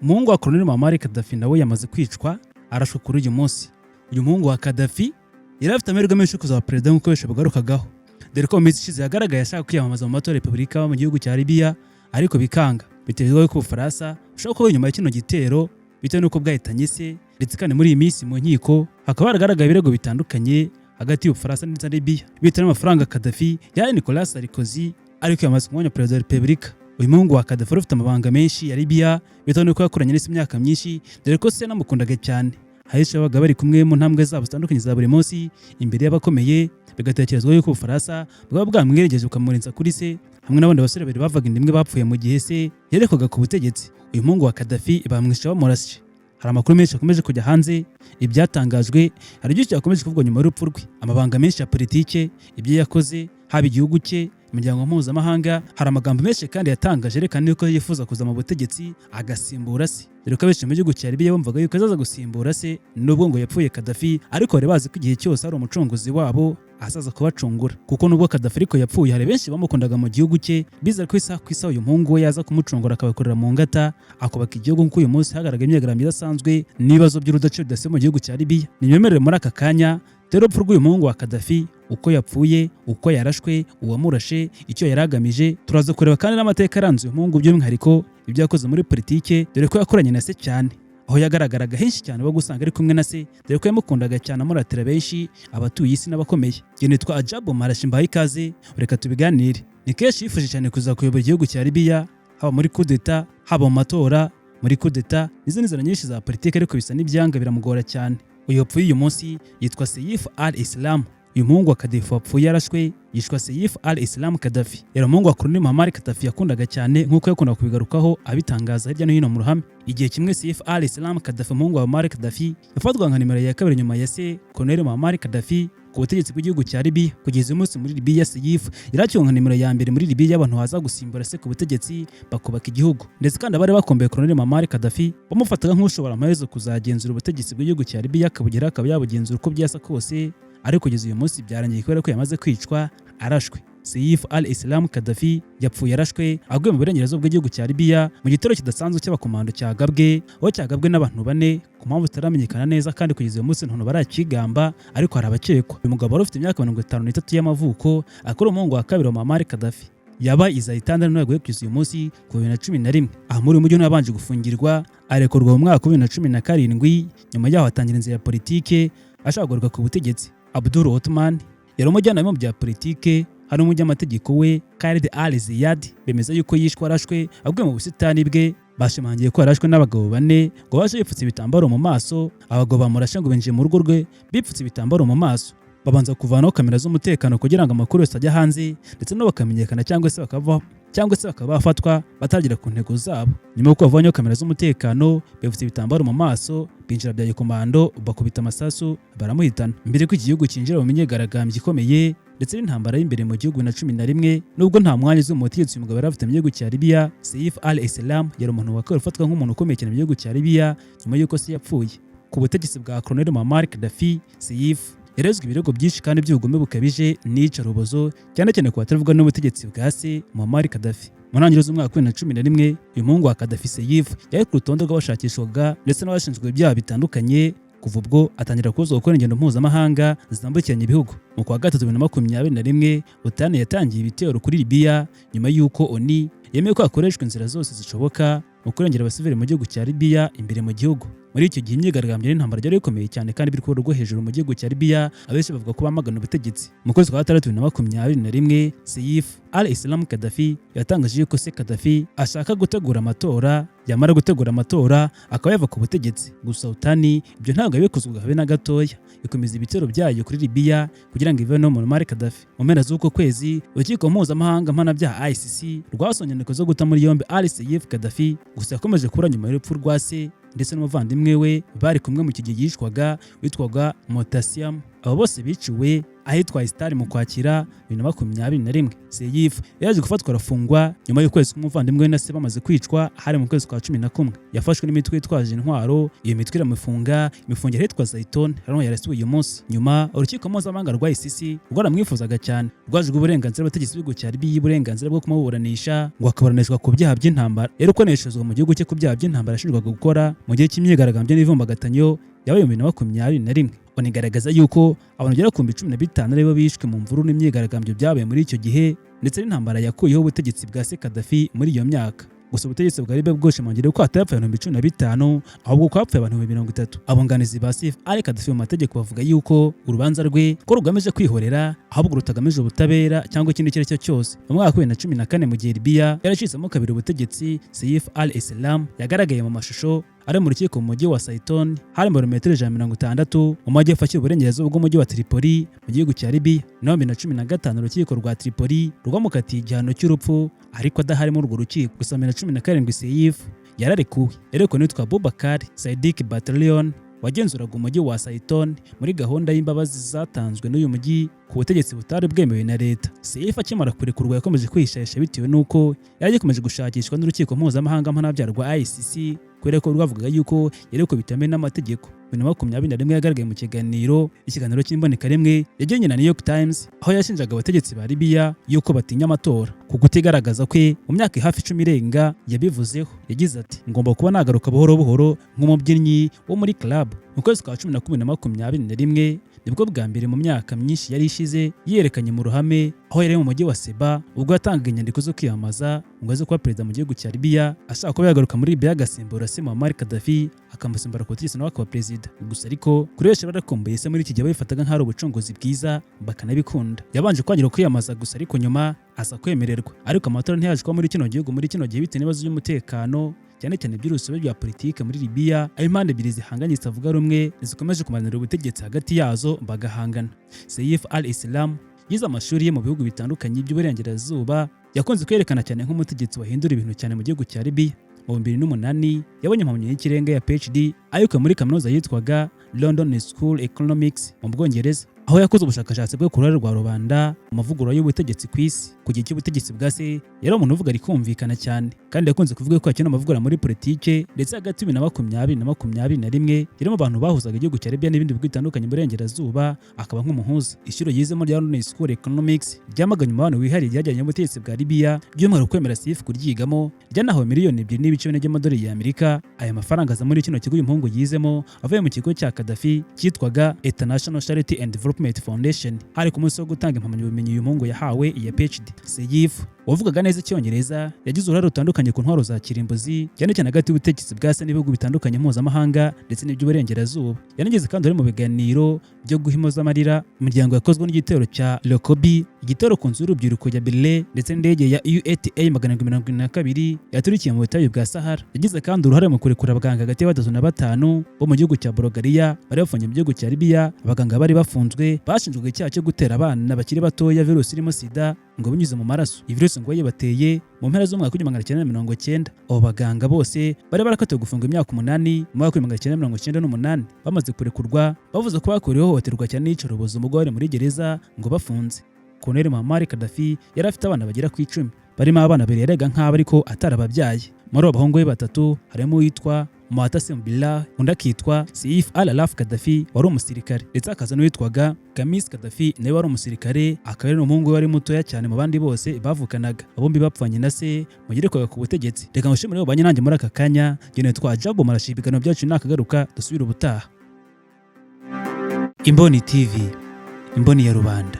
umuhungu wa Colonel Muammar Gaddafi nawe yamaze kwicwa arashwe kuri uyu munsi. Uyu muhungu wa Gaddafi yari afite amahirwe menshi yo kuzaba perezida nk'uko benshi bagarukagaho, dore ko mu minsi ishize yagaragaye ashaka kwiyamamaza mu matora ya repubulika mu gihugu cya Libya, ariko bikanga bitewe n'uko Ubufaransa bushobora kuba inyuma y'ikino gitero bitewe n'uko bwahitanye se, ndetse kandi muri iyi minsi mu nkiko hakaba haragaragaye ibirego bitandukanye hagati y'Ubufaransa ndetse na Libya bitewe n'amafaranga Gaddafi yahaye Nicolas Sarkozy ari kwiyamamaza ku mwanya wa perezida wa repubulika. Uyu muhungu wa Gaddafi ufite amabanga menshi ya Libya bitewe n'uko yakoranye n'isi imyaka myinshi, dore ko se namukundaga cyane. Ahenshi babaga bari kumwe mu ntambwe zabo zitandukanye za buri munsi imbere y'abakomeye, bigatekerezwa yuko Ubufaransa bwaba bwamwiregeje bukamurinza kuri se, hamwe n'abandi basore babiri bavaga inda imwe bapfuye mu gihe se yerekwaga ku butegetsi. Uyu muhungu wa Gaddafi bamwishe bamurashe. Hari amakuru menshi akomeje kujya hanze, ibyatangajwe, hari byinshi byakomeje kuvugwa nyuma y'urupfu rwe, amabanga menshi ya politike, ibyo yakoze, haba igihugu cye, imiryango mpuzamahanga. Hari amagambo menshi kandi yatangaje yerekana yuko yifuza kuza mu butegetsi agasimbura se, dore ko benshi mu gihugu cya Libya bumvaga yuko azaza gusimbura se nubwo ngo yapfuye Gaddafi, ariko bari bazi ko igihe cyose ari umucunguzi wabo azaza kubacungura, kuko nubwo Gaddafi ariko yapfuye hari benshi bamukundaga mu gihugu cye, bizera ko isaha ku isaha uyu muhungu we yaza kumucungura akabakorera mu ngata akubaka igihugu. nk'uko uyu munsi hagaragaye imyigaragambyo idasanzwe n'ibibazo by'urudaca bidasiba mu gihugu cya Libya. Nimwemerere muri aka kanya dore urupfu rw'uyu muhungu wa Gaddafi, uko yapfuye, uko yarashwe, uwamurashe, icyo yari agamije. Turaza kureba kandi n'amateka aranze uyu muhungu by'umwihariko ibyo yakoze muri politike, dore ko yakoranye na se cyane, aho yagaragaraga henshi cyane bo gusanga ari kumwe na se, dore ko yamukundaga cyane amuratira benshi abatuye isi n'abakomeye. Njye nitwa Ajabu Marashi, mbahaye ikaze, reka tubiganire. Ni kenshi yifuje cyane kuza kuyobora igihugu cya Libya, haba muri coup d'etat, haba mu matora, muri coup d'etat n'izindi nzira nyinshi za politike, ariko bisa n'ibyanga biramugora cyane. Uyu wapfuye uyu munsi yitwa Saif al-Islam. Uyu muhungu wa Gaddafi wapfuye yarashwe yitwa Saif al-Islam Gaddafi. Yari umuhungu wa Colonel Muammar Gaddafi yakundaga cyane, nk'uko yakundaga kubigarukaho abitangaza hirya no hino mu ruhame. Igihe kimwe Saif al-Islam Gaddafi, umuhungu wa Muammar Gaddafi, yafatwaga nka nimero ya kabiri nyuma ya se Colonel Muammar Gaddafi ku butegetsi bw'igihugu cya Libya. Kugeza uyu munsi muri Libya, Saif yaracyuwe nka nimero ya mbere muri Libya y'abantu haza gusimbura se ku butegetsi bakubaka igihugu, ndetse kandi abari bakomboye Colonel Muammar Gaddafi bamufataga nk'ushobora amaherezo kuzagenzura ubutegetsi bw'igihugu cya Libya, akabugera akaba yabugenzura uko byasa kose. Ariko kugeza uyu munsi byarangiye kubera ko yamaze kwicwa arashwe. Saif al-Islam Gaddafi yapfuye arashwe aguye mu burengerazuba bw'igihugu cya Libya mu gitero kidasanzwe cy'abakomando cyagabwe, aho cyagabwe n'abantu bane ku mpamvu zitaramenyekana neza, kandi kugeza uyu munsi ntaho barakigamba, ariko hari abakekwa. Uyu mugabo wari ufite imyaka 53 y'amavuko, akora umuhungu wa kabiri wa Muammar Gaddafi. Yaba iza itandatu yaguye kugeza uyu munsi ku 2011. Aha muri uyu mujyi yabanje gufungirwa, arekurwa mu mwaka wa 2017. Nyuma yaho atangira inzira ya politike ashaka kugaruka ku butegetsi. Abdul Othman yari umujyanama mu bya politike, hari umunyamategeko we Khalid al-Ziyad bemeza yuko yishwe arashwe aguye mu busitani bwe. Bashimangiye ko yarashwe n'abagabo bane ngo baje bipfutse ibitambaro mu maso. Abagabo bamurashe ngo binjiye mu rugo rwe bipfutse ibitambaro mu maso, babanza kuvanaho kamera z'umutekano kugira ngo amakuru yose ajya hanze, ndetse no bakamenyekana cyangwa se bakaba bafatwa batagera ku ntego zabo. Nyuma y'uko bavanyeho kamera z'umutekano, bipfutse ibitambaro mu maso, binjira bya gikomando, bakubita amasasu, baramuhitana. Mbere ko iki gihugu cyinjira mu myigaragambyo ikomeye ndetse n'intambara y'imbere mu gihugu na 11, nubwo nta mwanya uzi mu butegetsi uyu mugabo yari afite mu gihugu cya Libya, Saif al-Islam yari umuntu wa kabiri ufatwa nk'umuntu ukomeye cyane mu gihugu cya Libya nyuma y'uko se yapfuye. Ku butegetsi bwa Colonel Muammar Gaddafi, Saif yarezwe ibirego byinshi kandi by'ubugome bukabije n'iyicarubozo, cyane cyane ku batavuga n'ubutegetsi bwa se Muammar Gaddafi. Mu ntangiriro z'umwaka wa 2011, uyu muhungu wa Gaddafi Saif yari ku rutonde rw'abashakishwaga ndetse n'abashinzwe ibyaha bitandukanye. Kuva ubwo atangira kuza gukora ingendo mpuzamahanga zitambukiranya ibihugu. Mu kwa gatatu 2021, Butane yatangiye ibitero kuri Libya nyuma y'uko ONU yemeye ko hakoreshwa inzira zose zishoboka mu kurengera abasivili mu gihugu cya Libya imbere mu gihugu. Muri icyo gihe imyigaragambyo n'intambara byari bikomeye cyane kandi biri ku rwego rwo hejuru mu gihugu cya Libya, abenshi bavuga ko bamagana ubutegetsi. Mu kwezi kwa 2021, Saif al-Islam Gaddafi yatangaje yuko se Gaddafi ashaka gutegura amatora, yamara gutegura amatora akaba yava ku butegetsi. Gusa utani ibyo ntabwo yabikozwe habe na gatoya, ikomeza ibitero byayo kuri Libya kugira ngo ive no Muammar Gaddafi. Mu mpera z'uko kwezi, urukiko mpuzamahanga mpanabyaha ICC rwasonye inyandiko zo guta muri yombi Saif Gaddafi, gusa yakomeje kubura nyuma y'urupfu rwa se ndetse n'umuvandimwe we bari kumwe mu gihe yishwaga witwaga Motassiam. Abo bose biciwe ahitwa Istar mu Kwakira 2021. Seif yaje gufatwa arafungwa nyuma y'ukwezi k'umuvandimwe we na se bamaze kwicwa hari mu kwezi kwa 11. Yafashwe n'imitwe yitwaje intwaro, iyo mitwe iramufunga, imifungira hitwa Zayton, hano yarasiwe uyu munsi. Nyuma urukiko mpuzamahanga rwa ICC rwaramwifuzaga cyane, rwajwe uburenganzira bw'abategetsi b'igihugu cya Libya y'uburenganzira bwo kumuburanisha ngo akaburanishwa ku byaha by'intambara. Rero koneshezwa mu gihugu cye ku byaha by'intambara ashinjwaga gukora mu gihe cy'imyigaragambyo n'ivumbagatanya yabaye mu 2021. Banigaragaza yuko abantu bagera ku 15 aribo bishwe mu mvururu n'imyigaragambyo byabaye muri icyo gihe, ndetse n'intambara yakuyeho ubutegetsi bwa Gaddafi muri iyo myaka. Gusa ubutegetsi bwa Libya bwoshimangira ko hatapfuye abantu 15 ahubwo ko hapfuye abantu 30. Abunganizi ba Saif al-Gaddafi mu mategeko bavuga yuko urubanza rwe ko rugamije kwihorera ahubwo rutagamije ubutabera cyangwa ikindi cyo cyose. Mu mwaka wa 2014 mu gihe Libya yaracitsemo kabiri ubutegetsi, Saif al-Islam yagaragaye mu mashusho ari mu rukiko mu mujyi wa Zayton hari mu metero 160 mu majyepfo ashyira uburengerazuba bw'umujyi wa Tripoli mu gihugu cya Libya. No 2015 urukiko rwa Tripoli rwamukatiye igihano cy'urupfu ariko adahari muri urwo rukiko. Gusa 2017 Saif yararekuwe. Ereko nitwa Boubacar Sadiq Battalion wagenzuraga umujyi wa Zayton muri gahunda y'imbabazi zatanzwe n'uyu mujyi ku butegetsi butari bwemewe na leta. Saif akimara kurekurwa yakomeje kwishayisha bitewe n'uko yari yakomeje gushakishwa n'urukiko mpuzamahanga mpanabyaha rwa ICC kubera ko rwavugaga yuko yari ko bitemewe n'amategeko. 2021 yagaragaye mu ikiganiro cy'imboneka rimwe yagiranye na New York Times, aho yashinjaga abategetsi ba Libya yuko batinya amatora ku kutigaragaza kwe. Mu myaka hafi 10 irenga yabivuzeho, yagize ati ngomba kuba nagaruka buhoro buhoro nk'umubyinnyi wo muri club. Mu kwezi kwa 10 na 2021 nibwo bwa mbere mu myaka myinshi yari ishize yerekanye mu ruhame, aho yari mu mujyi wa Seba ubwo yatangaga inyandiko zo kwiyamamaza ngo aze kuba perezida mu gihugu cya Libya, ashaka kuba yagaruka muri Libya agasimbura se Muammar Gaddafi akamusimbura ku butegetsi nawe akaba perezida. Gusa ariko kuri benshi barakomboye se muri iki gihe babifataga nk'ari ubucunguzi bwiza bakanabikunda. Yabanje kwagira kwiyamamaza gusa ariko nyuma aza kwemererwa, ariko amatora ntiyaje kuba muri kino gihugu muri kino gihe bitewe n'ibibazo by'umutekano cyane cyane by'urusobe rwa politike muri Libya, aho impande ebyiri zihanganye zitavuga rumwe zikomeje kumanira ubutegetsi hagati yazo bagahangana. Saif al-Islam yize amashuri ye mu bihugu bitandukanye by'uburengerazuba, yakunze kwerekana cyane nk'umutegetsi wahindura ibintu cyane mu gihugu cya Libya. Mu 2008 yabonye impamyabumenyi y'ikirenga ya PhD ayikuye muri kaminuza yitwaga London School Economics mu Bwongereza, aho yakoze ubushakashatsi bwo ku ruhare rwa rubanda mu mavugurura y'ubutegetsi ku isi. Ku gihe cy'ubutegetsi bwa se yari umuntu uvuga rikumvikana cyane, kandi yakunze kuvuga ko akina amavugurura muri politike, ndetse hagati ya 2020 na 2021 yarimo abantu bahuzaga igihugu cya Libya n'ibindi bihugu bitandukanye mu burengerazuba akaba nk'umuhuza. Ishuri yizemo rya London School Economics ryamaganye umubano wihariye ryajyanye n'ubutegetsi bwa Libya, by'umwihariko kwemera Saif kuryigamo ryanahawe miliyoni 2.4 by'amadolari y'Amerika. Aya mafaranga aza muri kino kigo uyu muhungu yizemo avuye mu kigo cya Gaddafi cyitwaga International Charity and Development Foundation. Hari ku munsi wo gutanga impamyabumenyi uyu muhungu yahawe iya PhD. Saif wavugaga neza icyongereza yagize uruhare rutandukanye ku ntwaro za kirimbuzi cyane cyane hagati y'ubutegetsi bwa se n'ibihugu bitandukanye mpuzamahanga ndetse n'iby'uburengerazuba. Yanageze kandi ari mu biganiro byo guhimoza amarira imiryango yakozwe n'igitero cya Lokobi, igitero ku nzu y'urubyiruko ya Berlin ndetse n'indege ya UATA 772 yaturikiye mu butayu bwa Sahara. Yagize kandi uruhare mu kurekura abaganga hagati ya 3 na 5 bo mu gihugu cya Bulgaria bari bafungiye mu gihugu cya Libya. Abaganga bari bafunzwe bashinjwaga icyaha cyo gutera abana bakiri batoya virusi irimo sida ngo binyuze mu maraso. Iyi virusi ngo yabateye mu mpera z'umwaka wa 1990. Abo baganga bose bari barakatiwe gufunga imyaka 8 mu mwaka wa 1998 bamaze kurekurwa, bavuze ko bakuriyeho ihohoterwa cyane n'iyicarubozo umugore muri gereza ngo bafunze. Colonel Muammar Gaddafi yari afite abana bagera ku 10, barimo abana babiri yarega nk'abo ariko atarababyaye. Muri abo bahungu be batatu harimo uwitwa Mu'tasim Billah, undi akitwa Saif al-Araf Gaddafi wari umusirikare, ndetse akaza n'uwitwaga Kamis Gaddafi nawe wari umusirikare, akaba ari umuhungu we wari mutoya cyane mu bandi bose bavukanaga. Abombi bapfanye na se mugerekwaga ku butegetsi. Reka ngushimire abo banye nanjye muri aka kanya. Gene twa Jabo Marashib, ibiganiro byacu nakagaruka dusubira ubutaha. Imboni TV, imboni ya rubanda.